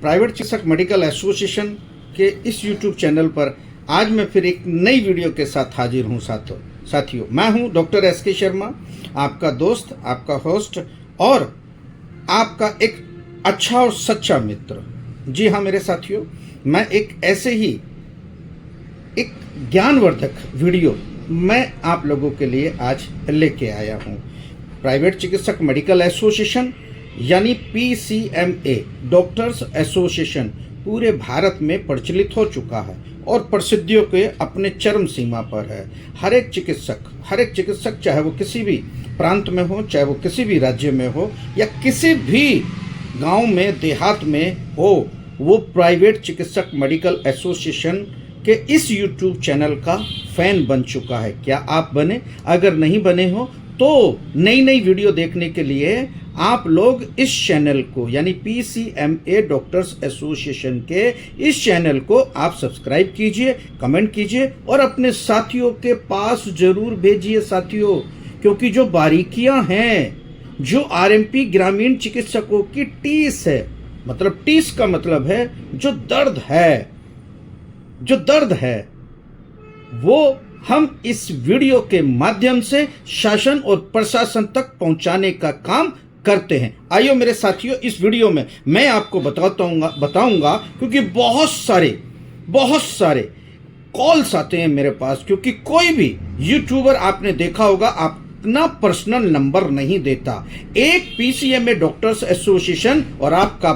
Private चिकित्सक medical association के इस यूट्यूब चैनल पर आज मैं फिर एक नई वीडियो के साथ हाजिर हूँ साथियों। मैं हूँ डॉक्टर एस.के. शर्मा, आपका दोस्त, आपका होस्ट और आपका एक अच्छा और सच्चा मित्र। जी हाँ मेरे साथियों, मैं एक ऐसे ही एक ज्ञानवर्धक वीडियो मैं आप लोगों के लिए आज लेके आया हूँ। प्राइवेट चिकित्सक मेडिकल एसोसिएशन यानी PCMA डॉक्टर्स एसोसिएशन पूरे भारत में प्रचलित हो चुका है और प्रसिद्धियों के अपने चरम सीमा पर है। हर एक चिकित्सक चाहे वो किसी भी प्रांत में हो, चाहे वो किसी भी राज्य में हो या किसी भी गांव में देहात में हो, वो प्राइवेट चिकित्सक मेडिकल एसोसिएशन के इस यूट्यूब चैनल का फैन बन चुका है। क्या आप बने? अगर नहीं बने हो तो नई नई वीडियो देखने के लिए आप लोग इस चैनल को यानी PCMA डॉक्टर्स एसोसिएशन के इस चैनल को आप सब्सक्राइब कीजिए, कमेंट कीजिए और अपने साथियों के पास जरूर भेजिए साथियों, क्योंकि जो बारीकियां हैं, जो RMP ग्रामीण चिकित्सकों की टीस है, मतलब टीस का मतलब है जो दर्द है, वो हम इस वीडियो के माध्यम से शासन और प्रशासन तक पहुंचाने का काम करते हैं। आइए मेरे साथियों, इस वीडियो में मैं आपको बताऊंगा क्योंकि बहुत सारे कॉल्स आते हैं मेरे पास, क्योंकि कोई भी यूट्यूबर आपने देखा होगा अपना पर्सनल नंबर नहीं देता। एक PCMA डॉक्टर्स एसोसिएशन और आपका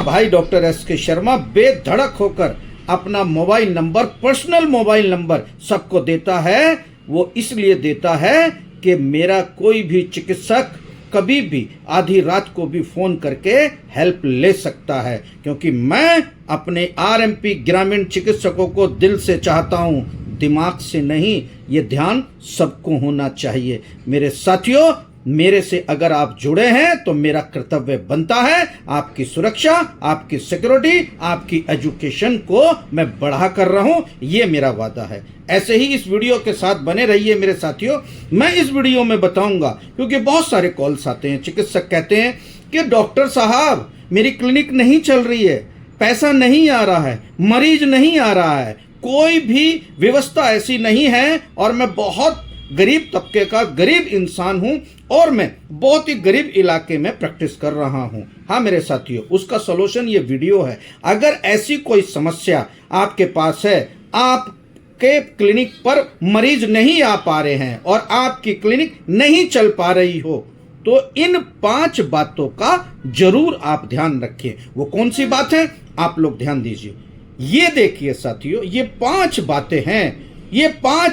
भाई डॉक्टर S.के. शर्मा बेधड़क होकर अपना mobile number, personal mobile number सबको देता है। वो इसलिए देता है कि मेरा कोई भी चिकित्सक कभी भी आधी रात को भी फोन करके हेल्प ले सकता है, क्योंकि मैं अपने RMP ग्रामीण चिकित्सकों को दिल से चाहता हूं, दिमाग से नहीं। ये ध्यान सबको होना चाहिए मेरे साथियों। मेरे से अगर आप जुड़े हैं तो मेरा कर्तव्य बनता है आपकी सुरक्षा, आपकी सिक्योरिटी, आपकी एजुकेशन को मैं बढ़ा कर रहा हूं, ये मेरा वादा है। ऐसे ही इस वीडियो के साथ बने रहिए मेरे साथियों। मैं इस वीडियो में बताऊंगा, क्योंकि बहुत सारे कॉल्स आते हैं, चिकित्सक कहते हैं कि डॉक्टर साहब मेरी क्लिनिक नहीं चल रही है, पैसा नहीं आ रहा है, मरीज नहीं आ रहा है, कोई भी व्यवस्था ऐसी नहीं है और मैं बहुत गरीब तबके का गरीब इंसान हूं और मैं बहुत ही गरीब इलाके में प्रैक्टिस कर रहा हूं। हाँ मेरे साथियों, उसका सॉल्यूशन ये वीडियो है। अगर ऐसी कोई समस्या आपके पास है, आपके क्लिनिक पर मरीज नहीं आ पा रहे हैं और आपकी क्लिनिक नहीं चल पा रही हो, तो इन 5 बातों का जरूर आप ध्यान रखिए। वो कौन सी बात है, आप लोग ध्यान दीजिए। ये देखिए साथियों, ये 5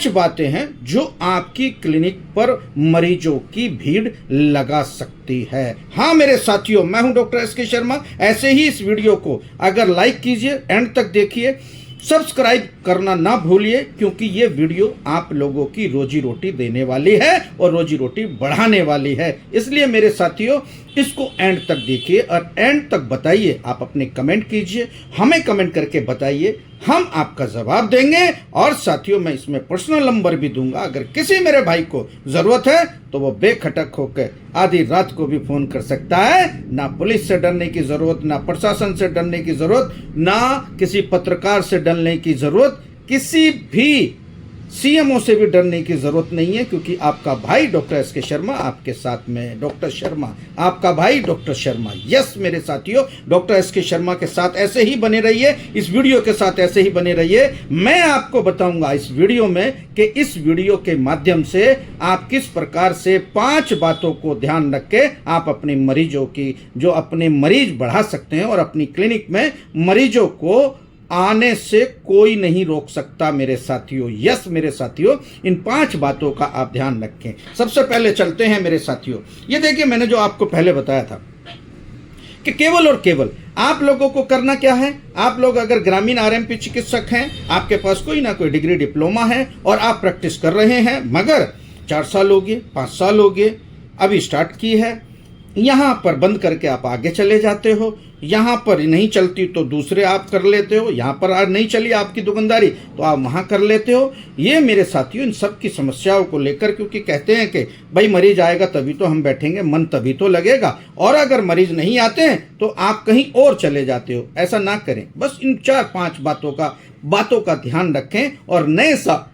बातें हैं जो आपकी क्लिनिक पर मरीजों की भीड़ लगा सकती है। हाँ मेरे साथियों, मैं हूं डॉक्टर S.के. शर्मा। ऐसे ही इस वीडियो को अगर लाइक कीजिए, एंड तक देखिए, सब्सक्राइब करना ना भूलिए, क्योंकि ये वीडियो आप लोगों की रोजी रोटी देने वाली है और रोजी रोटी बढ़ाने वाली है। इसलिए मेरे साथियों, इसको एंड तक देखिए और एंड तक बताइए। आप अपने कमेंट कीजिए, हमें कमेंट करके बताइए, हम आपका जवाब देंगे। और साथियों, मैं इसमें पर्सनल नंबर भी दूंगा। अगर किसी मेरे भाई को जरूरत है तो वो बेखटक होकर आधी रात को भी फोन कर सकता है। ना पुलिस से डरने की जरूरत, ना प्रशासन से डरने की जरूरत, ना किसी पत्रकार से डरने की जरूरत, किसी भी CMO से भी डरने की जरूरत नहीं है, क्योंकि आपका भाई डॉक्टर S.के. शर्मा आपके साथ में। डॉक्टर शर्मा, आपका भाई डॉक्टर शर्मा। यस मेरे साथियों, डॉक्टर S.के. शर्मा के साथ ऐसे ही बने रहिए, इस वीडियो के साथ ऐसे ही बने रहिए। मैं आपको बताऊंगा इस वीडियो में कि इस वीडियो के माध्यम से आप किस प्रकार से 5 बातों को ध्यान रख के आप अपने मरीजों की, जो अपने मरीज बढ़ा सकते हैं और अपनी क्लिनिक में मरीजों को आने से कोई नहीं रोक सकता मेरे साथियों। यस मेरे साथियों, इन 5 बातों का आप ध्यान रखें। सबसे पहले चलते हैं मेरे साथियों। ये देखिए, मैंने जो आपको पहले बताया था कि केवल और केवल आप लोगों को करना क्या है। आप लोग अगर ग्रामीण RMP चिकित्सक हैं, आपके पास कोई ना कोई डिग्री, डिप्लोमा है और आप प्रैक्टिस कर रहे हैं, मगर 4 साल हो गए, 5 साल हो गए, अभी स्टार्ट की है, यहाँ पर बंद करके आप आगे चले जाते हो, यहाँ पर नहीं चलती तो दूसरे आप कर लेते हो, यहाँ पर आज नहीं चली आपकी दुकानदारी तो आप वहाँ कर लेते हो। ये मेरे साथियों इन सब की समस्याओं को लेकर, क्योंकि कहते हैं कि भाई मरीज आएगा तभी तो हम बैठेंगे, मन तभी तो लगेगा, और अगर मरीज नहीं आते हैं तो आप कहीं और चले जाते हो। ऐसा ना करें, बस इन 4-5 बातों का ध्यान रखें। और नए साल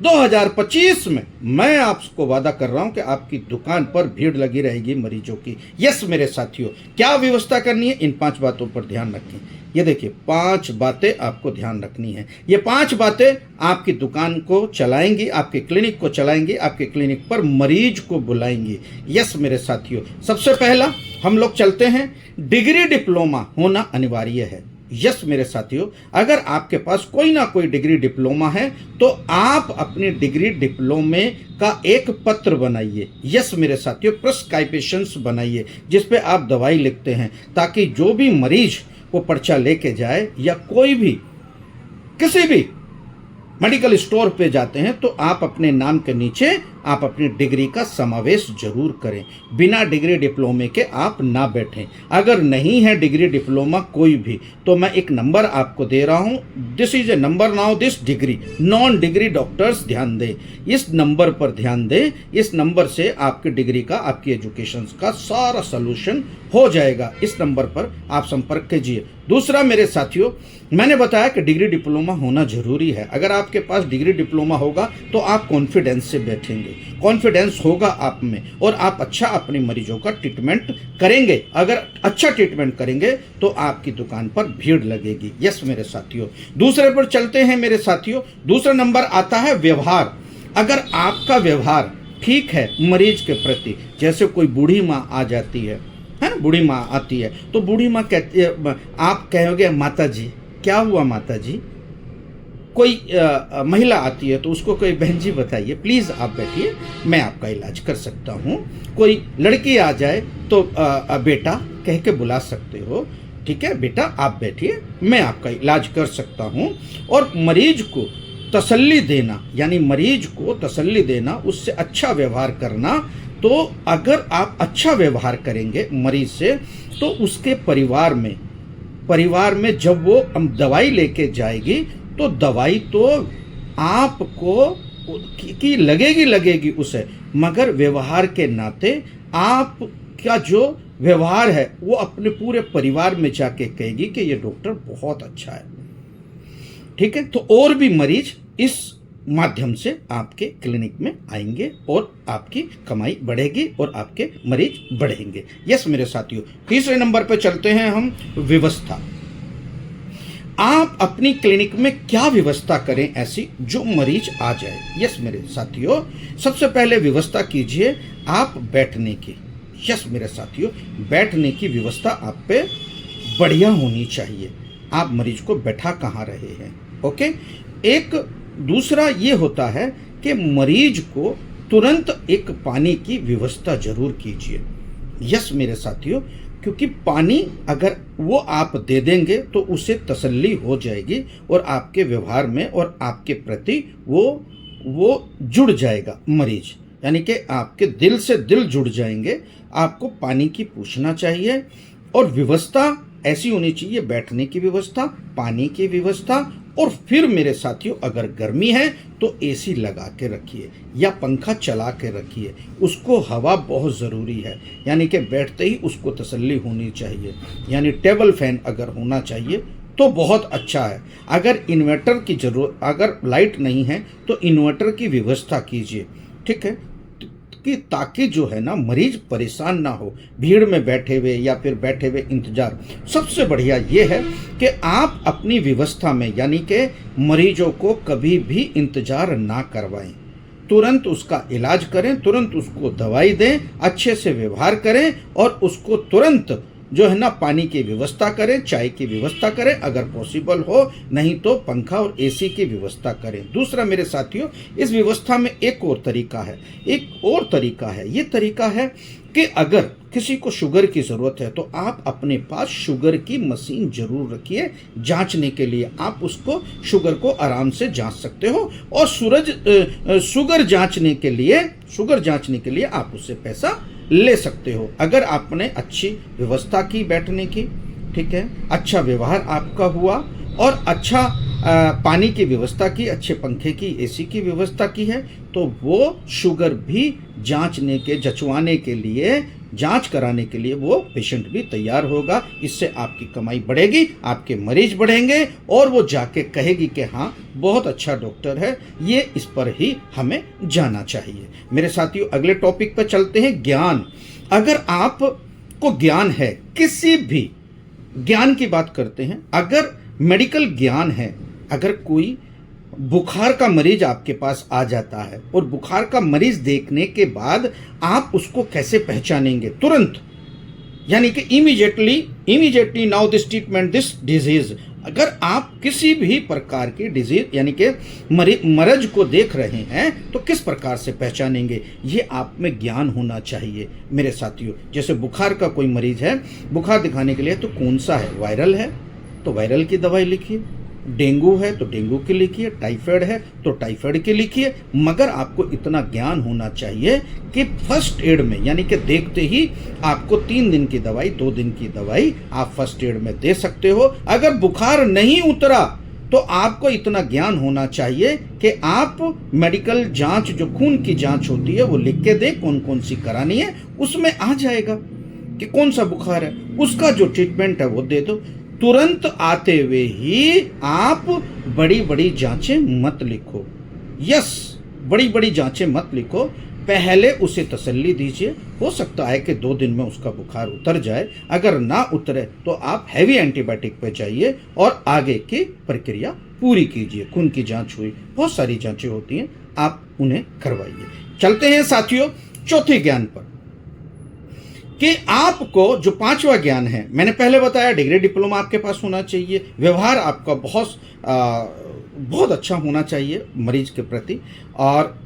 2025 में मैं आपको वादा कर रहा हूं कि आपकी दुकान पर भीड़ लगी रहेगी मरीजों की। यस मेरे साथियों, क्या व्यवस्था करनी है, इन 5 बातों पर ध्यान रखें। ये देखिए 5 बातें आपको ध्यान रखनी है। ये 5 बातें आपकी दुकान को चलाएंगी, आपके क्लिनिक को चलाएंगी, आपके क्लिनिक पर मरीज को बुलाएंगी। यस मेरे साथियों, सबसे पहला हम लोग चलते हैं, डिग्री डिप्लोमा होना अनिवार्य है। यस मेरे साथियों, अगर आपके पास कोई ना कोई डिग्री डिप्लोमा है तो आप अपनी डिग्री डिप्लोमे का एक पत्र बनाइए। यस मेरे साथियों, प्रिस्क्रिप्शंस बनाइए जिस पे आप दवाई लिखते हैं, ताकि जो भी मरीज वो पर्चा लेके जाए या कोई भी किसी भी मेडिकल स्टोर पे जाते हैं तो आप अपने नाम के नीचे आप अपनी डिग्री का समावेश जरूर करें। बिना डिग्री डिप्लोमे के आप ना बैठें। अगर नहीं है डिग्री डिप्लोमा कोई भी, तो मैं एक नंबर आपको दे रहा हूं, this is a number now this degree, non degree doctors ध्यान दें, इस नंबर पर ध्यान दें। इस नंबर से आपकी डिग्री का, आपकी एजुकेशन का सारा सोल्यूशन हो जाएगा। इस नंबर पर आप संपर्क कीजिए। दूसरा मेरे साथियों, मैंने बताया कि डिग्री डिप्लोमा होना जरूरी है। अगर आपके पास डिग्री डिप्लोमा होगा तो आप कॉन्फिडेंस से बैठेंगे, कॉन्फिडेंस होगा आप में, और आप अच्छा अपने मरीजों का ट्रीटमेंट करेंगे। अगर अच्छा ट्रीटमेंट करेंगे तो आपकी दुकान पर भीड़ लगेगी। यस मेरे साथियों, दूसरे पर चलते हैं मेरे साथियों। दूसरा नंबर आता है व्यवहार। अगर आपका व्यवहार ठीक है मरीज के प्रति, जैसे कोई बूढ़ी माँ आ जाती है ना, बूढ़ी माँ आती है तो बूढ़ी माँ कहती है, आप कहोगे माता जी क्या हुआ माता जी। कोई महिला आती है तो उसको कोई बहन जी बताइए, प्लीज़ आप बैठिए, मैं आपका इलाज कर सकता हूँ। कोई लड़की आ जाए तो बेटा कह के बुला सकते हो, ठीक है बेटा आप बैठिए, मैं आपका इलाज कर सकता हूँ। और मरीज को तसल्ली देना, यानी मरीज को तसल्ली देना, उससे अच्छा व्यवहार करना। तो अगर आप अच्छा व्यवहार करेंगे मरीज से तो उसके परिवार में जब वो दवाई लेके जाएगी तो दवाई तो आपको की लगेगी उसे, मगर व्यवहार के नाते आपका जो व्यवहार है वो अपने पूरे परिवार में जाके कहेगी कि ये डॉक्टर बहुत अच्छा है। ठीक है, तो और भी मरीज इस माध्यम से आपके क्लिनिक में आएंगे और आपकी कमाई बढ़ेगी और आपके मरीज बढ़ेंगे। यस मेरे साथियों, तीसरे नंबर पर चलते हैं हम, व्यवस्था। आप अपनी क्लिनिक में क्या व्यवस्था करें ऐसी जो मरीज आ जाए। यस मेरे साथियों, सबसे पहले व्यवस्था कीजिए आप बैठने की। यस मेरे साथियों, बैठने की व्यवस्था आप पे बढ़िया होनी चाहिए। आप मरीज को बैठा कहाँ रहे हैं। ओके, एक दूसरा ये होता है कि मरीज को तुरंत एक पानी की व्यवस्था जरूर कीजिए। यस मेरे साथियों, क्योंकि पानी अगर वो आप दे देंगे तो उसे तसल्ली हो जाएगी और आपके व्यवहार में और आपके प्रति वो जुड़ जाएगा मरीज, यानी कि आपके दिल से दिल जुड़ जाएंगे। आपको पानी की पूछना चाहिए और व्यवस्था ऐसी होनी चाहिए, बैठने की व्यवस्था, पानी की व्यवस्था। और फिर मेरे साथियों, अगर गर्मी है तो एसी लगा के रखिए या पंखा चला के रखिए, उसको हवा बहुत ज़रूरी है, यानी कि बैठते ही उसको तसल्ली होनी चाहिए। यानी टेबल फैन अगर होना चाहिए तो बहुत अच्छा है। अगर इन्वर्टर की ज़रूरत, अगर लाइट नहीं है तो इन्वर्टर की व्यवस्था कीजिए, ठीक है, कि ताकि जो है ना मरीज परेशान ना हो भीड़ में बैठे हुए या फिर बैठे हुए इंतजार। सबसे बढ़िया ये है कि आप अपनी व्यवस्था में, यानी कि मरीजों को कभी भी इंतजार ना करवाएं, तुरंत उसका इलाज करें, तुरंत उसको दवाई दें, अच्छे से व्यवहार करें और उसको तुरंत जो है ना पानी की व्यवस्था करें, चाय की व्यवस्था करें अगर पॉसिबल हो, नहीं तो पंखा और एसी की व्यवस्था करें। दूसरा मेरे साथियों, इस व्यवस्था में एक और तरीका है, ये तरीका है कि अगर किसी को शुगर की ज़रूरत है तो आप अपने पास शुगर की मशीन जरूर रखिए जांचने के लिए। आप उसको शुगर को आराम से जांच सकते हो और शुगर जांचने के लिए आप उससे पैसा ले सकते हो अगर आपने अच्छी व्यवस्था की बैठने की, ठीक है, अच्छा व्यवहार आपका हुआ और अच्छा पानी की व्यवस्था की, अच्छे पंखे की, एसी की व्यवस्था की है, तो वो शुगर भी जचवाने के लिए, जांच कराने के लिए वो पेशेंट भी तैयार होगा। इससे आपकी कमाई बढ़ेगी, आपके मरीज बढ़ेंगे और वो जाके कहेगी कि हाँ बहुत अच्छा डॉक्टर है, ये इस पर ही हमें जाना चाहिए। मेरे साथियों, अगले टॉपिक पर चलते हैं, ज्ञान। अगर आपको ज्ञान है, किसी भी ज्ञान की बात करते हैं, अगर मेडिकल ज्ञान है, अगर कोई बुखार का मरीज आपके पास आ जाता है और बुखार का मरीज देखने के बाद आप उसको कैसे पहचानेंगे तुरंत, यानी कि immediately now this treatment this disease. अगर आप किसी भी प्रकार की डिजीज यानी कि मरीज को देख रहे हैं तो किस प्रकार से पहचानेंगे, ये आप में ज्ञान होना चाहिए मेरे साथियों। जैसे बुखार का कोई मरीज है, बुखार दिखाने के लिए तो कौन सा है, वायरल है तो वायरल की दवाई लिखिए, डेंगू है तो डेंगू की लिखिए, टाइफाइड है तो टाइफाइड की लिखिए। मगर आपको इतना ज्ञान होना चाहिए कि फर्स्ट एड में, यानी कि देखते ही आपको 3 दिन की दवाई, 2 दिन की दवाई आप फर्स्ट एड में दे सकते हो। अगर बुखार नहीं उतरा तो आपको इतना ज्ञान होना चाहिए कि आप मेडिकल जांच, जो खून की जांच होती है, वो लिख के दे, कौन कौन सी करानी है, उसमें आ जाएगा कि कौन सा बुखार है, उसका जो ट्रीटमेंट है वो दे दो। तुरंत आते हुए ही आप बड़ी बड़ी जांचें मत लिखो, यस, बड़ी बड़ी जांचें मत लिखो, पहले उसे तसल्ली दीजिए। हो सकता है कि 2 दिन में उसका बुखार उतर जाए, अगर ना उतरे तो आप हैवी एंटीबायोटिक पे जाइए और आगे की प्रक्रिया पूरी कीजिए। खून की जांच हुई, बहुत सारी जांचें होती हैं, आप उन्हें करवाइए। चलते हैं साथियों चौथे ज्ञान पर, कि आपको जो 5वां ज्ञान है, मैंने पहले बताया डिग्री डिप्लोमा आपके पास होना चाहिए, व्यवहार आपका बहुत अच्छा होना चाहिए मरीज के प्रति, और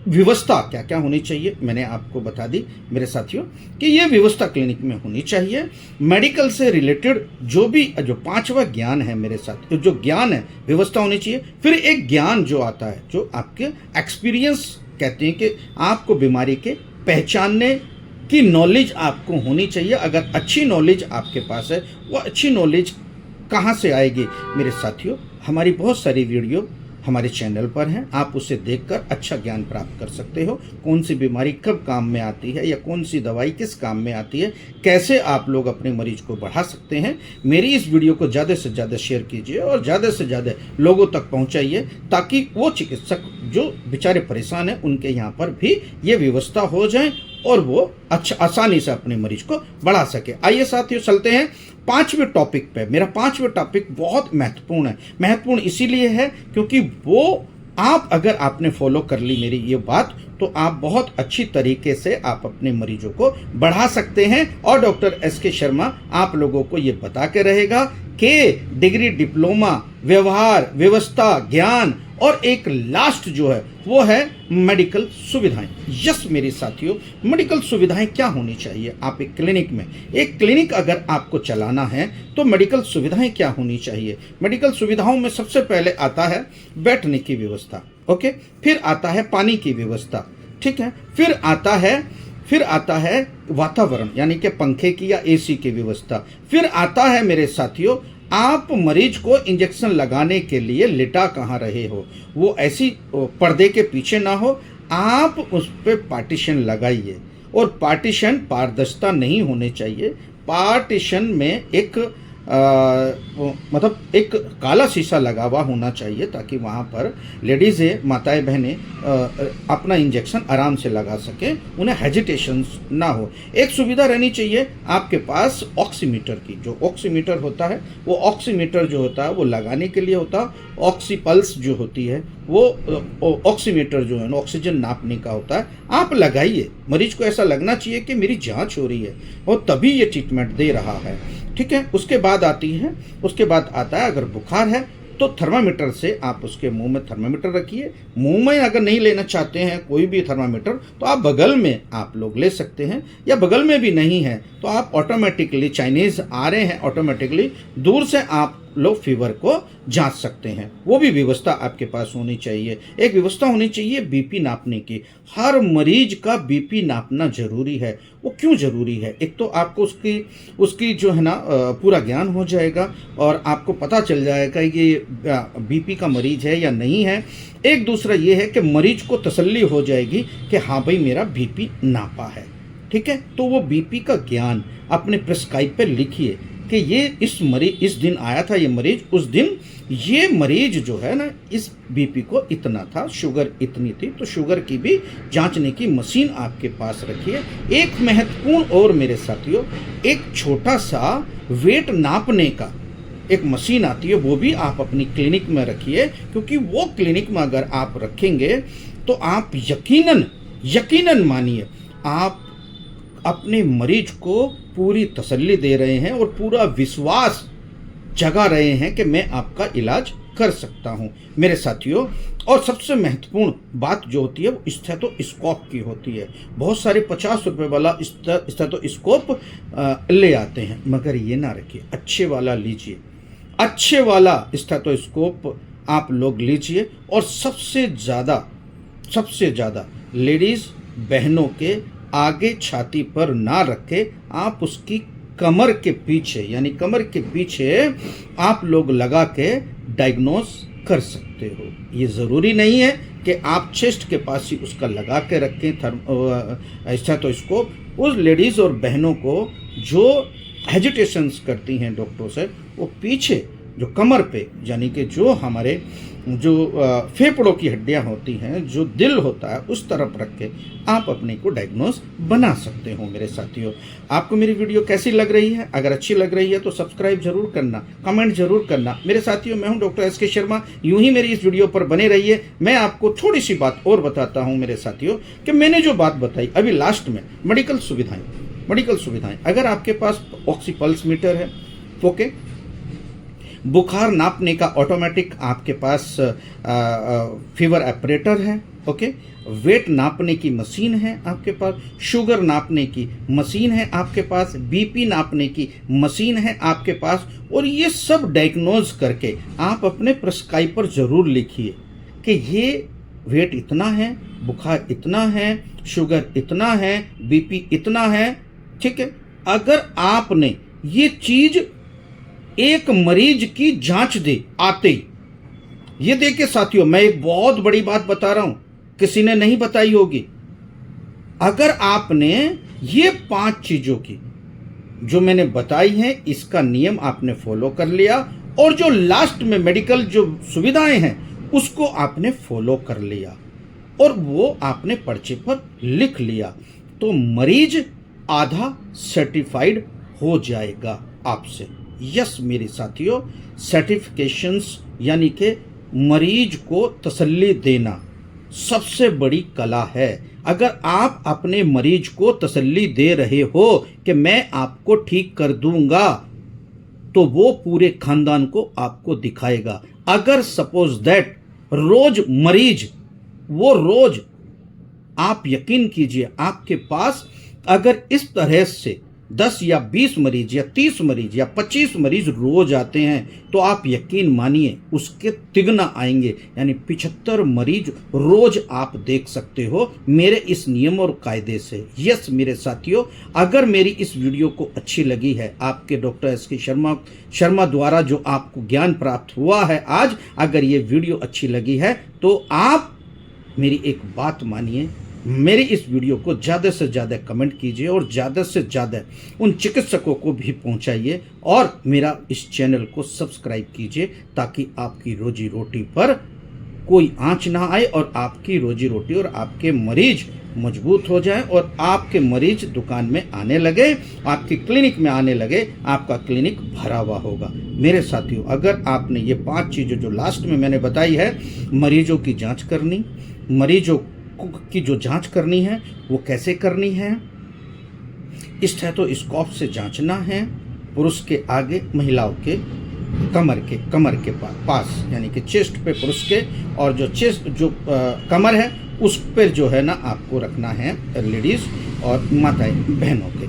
व्यवस्था क्या क्या होनी चाहिए मैंने आपको बता दी मेरे साथियों, कि ये व्यवस्था क्लिनिक में होनी चाहिए। मेडिकल से रिलेटेड जो 5वां ज्ञान है मेरे साथ, जो ज्ञान है, व्यवस्था होनी चाहिए। फिर एक ज्ञान जो आता है, जो आपके एक्सपीरियंस कहते हैं, कि आपको बीमारी के पहचानने की नॉलेज आपको होनी चाहिए। अगर अच्छी नॉलेज आपके पास है, वो अच्छी नॉलेज कहाँ से आएगी मेरे साथियों, हमारी बहुत सारी वीडियो हमारे चैनल पर हैं, आप उसे देखकर अच्छा ज्ञान प्राप्त कर सकते हो। कौन सी बीमारी कब काम में आती है, या कौन सी दवाई किस काम में आती है, कैसे आप लोग अपने मरीज को बढ़ा सकते हैं। मेरी इस वीडियो को ज़्यादा से ज़्यादा शेयर कीजिए और ज़्यादा से ज़्यादा लोगों तक पहुँचाइए, ताकि वो चिकित्सक जो बेचारे परेशान हैं, उनके यहाँ पर भी ये व्यवस्था हो जाए और वो अच्छा आसानी से अपने मरीज को बढ़ा सके। आइए साथियों चलते हैं 5वें टॉपिक पे। मेरा 5वां टॉपिक बहुत महत्वपूर्ण है। महत्वपूर्ण इसीलिए है क्योंकि वो आप, अगर आपने फॉलो कर ली मेरी ये बात, तो आप बहुत अच्छी तरीके से आप अपने मरीजों को बढ़ा सकते हैं। और डॉक्टर SK शर्मा आप लोगों को ये बता के रहेगा कि डिग्री डिप्लोमा, व्यवहार, व्यवस्था, ज्ञान, और एक लास्ट जो है वो है मेडिकल सुविधाएं। यस मेरे साथियों, मेडिकल सुविधाएं क्या होनी चाहिए। आप एक क्लिनिक अगर आपको चलाना है तो मेडिकल सुविधाएं क्या होनी चाहिए। मेडिकल सुविधाओं में सबसे पहले आता है बैठने की व्यवस्था, ओके, फिर आता है पानी की व्यवस्था, ठीक है, फिर आता है वातावरण, यानी कि पंखे की या AC की व्यवस्था। फिर आता है मेरे साथियों, आप मरीज को इंजेक्शन लगाने के लिए लिटा कहाँ रहे हो, वो ऐसी पर्दे के पीछे ना हो, आप उस पर पार्टीशन लगाइए। और पार्टीशन पारदर्शिता नहीं होने चाहिए, पार्टीशन में एक मतलब एक काला शीशा लगा हुआ होना चाहिए, ताकि वहाँ पर लेडीज़ें, माताएं बहनें अपना इंजेक्शन आराम से लगा सकें, उन्हें हेजिटेशन ना हो। एक सुविधा रहनी चाहिए आपके पास ऑक्सीमीटर की। जो ऑक्सीमीटर होता है, वो ऑक्सीमीटर जो होता है वो लगाने के लिए होता है। ऑक्सीपल्स जो होती है वो ऑक्सीमीटर जो है ना, ऑक्सीजन नापने का होता है, आप लगाइए। मरीज को ऐसा लगना चाहिए कि मेरी जांच हो रही है और तभी ये ट्रीटमेंट दे रहा है, ठीक है। उसके बाद आता है अगर बुखार है तो थर्मामीटर से आप उसके मुंह में थर्मामीटर रखिए। मुंह में अगर नहीं लेना चाहते हैं कोई भी थर्मामीटर, तो आप बगल में आप लोग ले सकते हैं, या बगल में भी नहीं है तो आप ऑटोमेटिकली, चाइनीज़ आ रहे हैं, ऑटोमेटिकली दूर से आप लोग फीवर को जांच सकते हैं। वो भी व्यवस्था आपके पास होनी चाहिए। एक व्यवस्था होनी चाहिए बीपी नापने की। हर मरीज का बीपी नापना जरूरी है। वो क्यों जरूरी है? एक तो आपको उसकी जो है ना पूरा ज्ञान हो जाएगा और आपको पता चल जाएगा कि बीपी का मरीज है या नहीं है। एक दूसरा ये है कि मरीज को तसल्ली हो जाएगी कि हाँ भाई मेरा बीपी नापा है। ठीक है, तो वो बीपी का ज्ञान अपने प्रिस्क्राइब पे लिखिए कि ये इस दिन आया था ये मरीज, उस दिन ये मरीज जो है ना इस बीपी को इतना था, शुगर इतनी थी। तो शुगर की भी जांचने की मशीन आपके पास रखिए। एक महत्वपूर्ण और मेरे साथियों, एक छोटा सा वेट नापने का एक मशीन आती है, वो भी आप अपनी क्लिनिक में रखिए, क्योंकि वो क्लिनिक में अगर आप रखेंगे तो आप यकीनन मानिए आप अपने मरीज को पूरी तसल्ली दे रहे हैं और पूरा विश्वास जगा रहे हैं कि मैं आपका इलाज कर सकता हूं मेरे साथियों। और सबसे महत्वपूर्ण बात जो होती है वो स्टेथोस्कोप की होती है। बहुत सारे 50 रुपए वाला स्टेथोस्कोप ले आते हैं, मगर ये ना रखिए, अच्छे वाला लीजिए। अच्छे वाला स्टेथोस्कोप आप लोग लीजिए। और सबसे ज़्यादा लेडीज़ बहनों के आगे छाती पर ना रखे, आप उसकी कमर के पीछे, यानी कमर के पीछे आप लोग लगा के डायग्नोज कर सकते हो। ये ज़रूरी नहीं है कि आप चेस्ट के पास ही उसका लगा के रखें स्टेथोस्कोप। उस लेडीज़ और बहनों को जो हेजिटेशंस करती हैं डॉक्टरों से, वो पीछे जो कमर पे, यानी कि जो हमारे जो फेफड़ों की हड्डियां होती हैं, जो दिल होता है, उस तरफ रख के आप अपने को डायग्नोज बना सकते हो मेरे साथियों। आपको मेरी वीडियो कैसी लग रही है? अगर अच्छी लग रही है तो सब्सक्राइब जरूर करना, कमेंट जरूर करना मेरे साथियों। मैं हूं डॉक्टर एस के शर्मा। यूं ही मेरी इस वीडियो पर बने रहिए। मैं आपको थोड़ी सी बात और बताता हूं मेरे साथियों कि मैंने जो बात बताई अभी लास्ट में, मेडिकल सुविधाएं, अगर आपके पास ऑक्सीपल्स मीटर है, ओके, बुखार नापने का ऑटोमेटिक आपके पास फीवर ऑपरेटर है, ओके, वेट नापने की मशीन है आपके पास, शुगर नापने की मशीन है आपके पास, बीपी नापने की मशीन है आपके पास। और ये सब डायग्नोज करके आप अपने प्रिस्क्राइब पर ज़रूर लिखिए कि ये वेट इतना है, बुखार इतना है, शुगर इतना है, बीपी इतना है। ठीक है, अगर आपने ये चीज़ एक मरीज की जांच दे आते ही, ये देखिए साथियों, मैं एक बहुत बड़ी बात बता रहा हूं, किसी ने नहीं बताई होगी। अगर आपने ये 5 चीजों की जो मैंने बताई हैं, इसका नियम आपने फॉलो कर लिया और जो लास्ट में मेडिकल जो सुविधाएं हैं उसको आपने फॉलो कर लिया और वो आपने पर्चे पर लिख लिया, तो मरीज आधा सर्टिफाइड हो जाएगा आपसे। यस मेरे साथियों, सर्टिफिकेशंस यानी कि मरीज को तसल्ली देना सबसे बड़ी कला है। अगर आप अपने मरीज को तसल्ली दे रहे हो कि मैं आपको ठीक कर दूंगा, तो वो पूरे खानदान को आपको दिखाएगा। अगर सपोज दैट रोज आप यकीन कीजिए आपके पास अगर इस तरह से 10 या 20 मरीज या 30 मरीज या 25 मरीज रोज आते हैं, तो आप यकीन मानिए उसके तिगुना आएंगे, यानी 75 मरीज रोज आप देख सकते हो मेरे इस नियम और कायदे से। यस मेरे साथियों, अगर मेरी इस वीडियो को अच्छी लगी है, आपके डॉक्टर एस के शर्मा द्वारा जो आपको ज्ञान प्राप्त हुआ है आज, अगर ये वीडियो अच्छी लगी है तो आप मेरी एक बात मानिए, मेरी इस वीडियो को ज़्यादा से ज़्यादा कमेंट कीजिए और ज़्यादा से ज़्यादा उन चिकित्सकों को भी पहुंचाइए और मेरा इस चैनल को सब्सक्राइब कीजिए, ताकि आपकी रोजी रोटी पर कोई आंच ना आए और आपकी रोजी रोटी और आपके मरीज मजबूत हो जाए और आपके मरीज दुकान में आने लगे, आपकी क्लिनिक में आने लगे, आपका क्लिनिक भरा हुआ होगा। मेरे साथियों, अगर आपने ये 5 चीज़ें जो लास्ट में मैंने बताई है, मरीजों की जांच करनी, मरीजों की जो जांच करनी है वो कैसे करनी है, स्टेथोस्कोप से जांचना है, पुरुष के आगे, महिलाओं के कमर के पास, यानी कि चेस्ट पे पुरुष के, और जो कमर है उस पर जो है ना आपको रखना है लेडीज और माताएं बहनों के।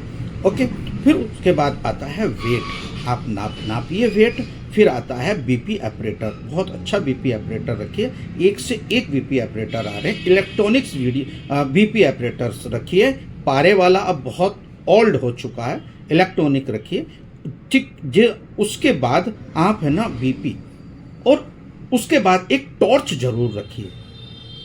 ओके, फिर उसके बाद आता है वेट। आप नापिए वेट, फिर आता है बीपी ऑपरेटर, बहुत अच्छा बीपी ऑपरेटर रखिए, एक से एक बीपी ऑपरेटर आ रहे हैं। इलेक्ट्रॉनिक्स बीपी ऑपरेटर्स रखिए, पारे वाला अब बहुत ओल्ड हो चुका है, इलेक्ट्रॉनिक रखिए। ठीक जो उसके बाद आप है ना बीपी, और उसके बाद एक टॉर्च जरूर रखिए,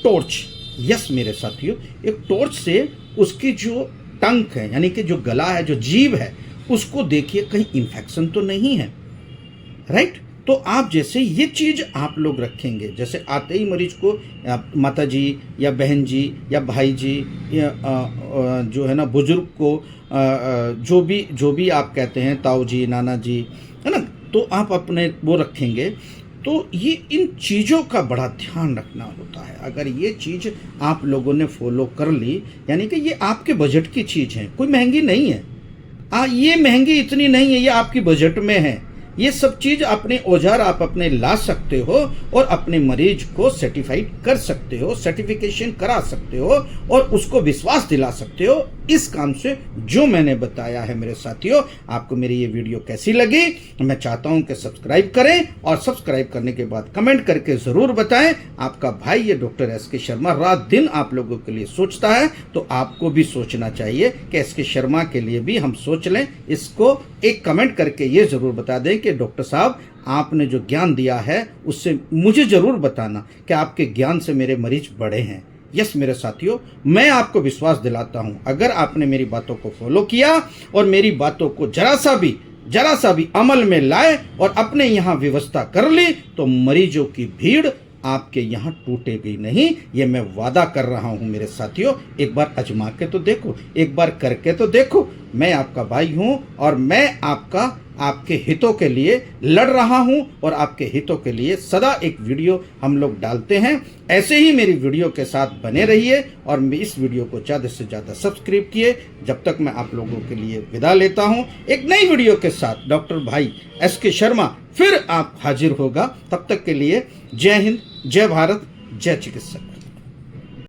टॉर्च। यस मेरे साथियों, एक टॉर्च से उसकी जो टंक है यानी कि जो गला है, जो जीभ है, उसको देखिए कहीं इन्फेक्शन तो नहीं है, राइट। तो आप जैसे ये चीज़ आप लोग रखेंगे, जैसे आते ही मरीज को माता जी या बहन जी या भाई जी या जो है ना बुजुर्ग को जो भी आप कहते हैं, ताऊ जी, नाना जी, है ना, तो आप अपने वो रखेंगे। तो ये इन चीज़ों का बड़ा ध्यान रखना होता है। अगर ये चीज़ आप लोगों ने फॉलो कर ली, यानी कि ये आपके बजट की चीज़ है, कोई महंगी नहीं है। ये महंगी इतनी नहीं है, ये आपकी बजट में है। ये सब चीज़ अपने औजार आप अपने ला सकते हो और अपने मरीज को सर्टिफाइड कर सकते हो, सर्टिफिकेशन करा सकते हो और उसको विश्वास दिला सकते हो इस काम से जो मैंने बताया है। मेरे साथियों, आपको मेरी ये वीडियो कैसी लगी? मैं चाहता हूं कि सब्सक्राइब करें और सब्सक्राइब करने के बाद कमेंट करके ज़रूर बताएं। आपका भाई ये डॉक्टर एस.के. शर्मा रात दिन आप लोगों के लिए सोचता है, तो आपको भी सोचना चाहिए कि एस.के. शर्मा के लिए भी हम सोच लें। इसको एक कमेंट करके ये ज़रूर बता दें कि डॉक्टर साहब आपने जो ज्ञान दिया है उससे मुझे ज़रूर बताना कि आपके ज्ञान से मेरे मरीज बढ़े हैं। यस मेरे साथियों, मैं आपको विश्वास दिलाता हूं, अगर आपने मेरी बातों को फॉलो किया और मेरी बातों को जरा सा भी अमल में लाए और अपने यहाँ व्यवस्था कर ली, तो मरीजों की भीड़ आपके यहाँ टूटेगी नहीं, ये मैं वादा कर रहा हूँ मेरे साथियों। एक बार आजमा के तो देखो, एक बार करके तो देखो। मैं आपका भाई हूँ और मैं आपके हितों के लिए लड़ रहा हूँ और आपके हितों के लिए सदा एक वीडियो हम लोग डालते हैं। ऐसे ही मेरी वीडियो के साथ बने रहिए और मैं इस वीडियो को ज़्यादा से ज़्यादा सब्सक्राइब किए। जब तक मैं आप लोगों के लिए विदा लेता हूँ एक नई वीडियो के साथ, डॉक्टर भाई एस.के. शर्मा फिर आप हाजिर होगा। तब तक के लिए जय हिंद, जय भारत, जय चिकित्सक।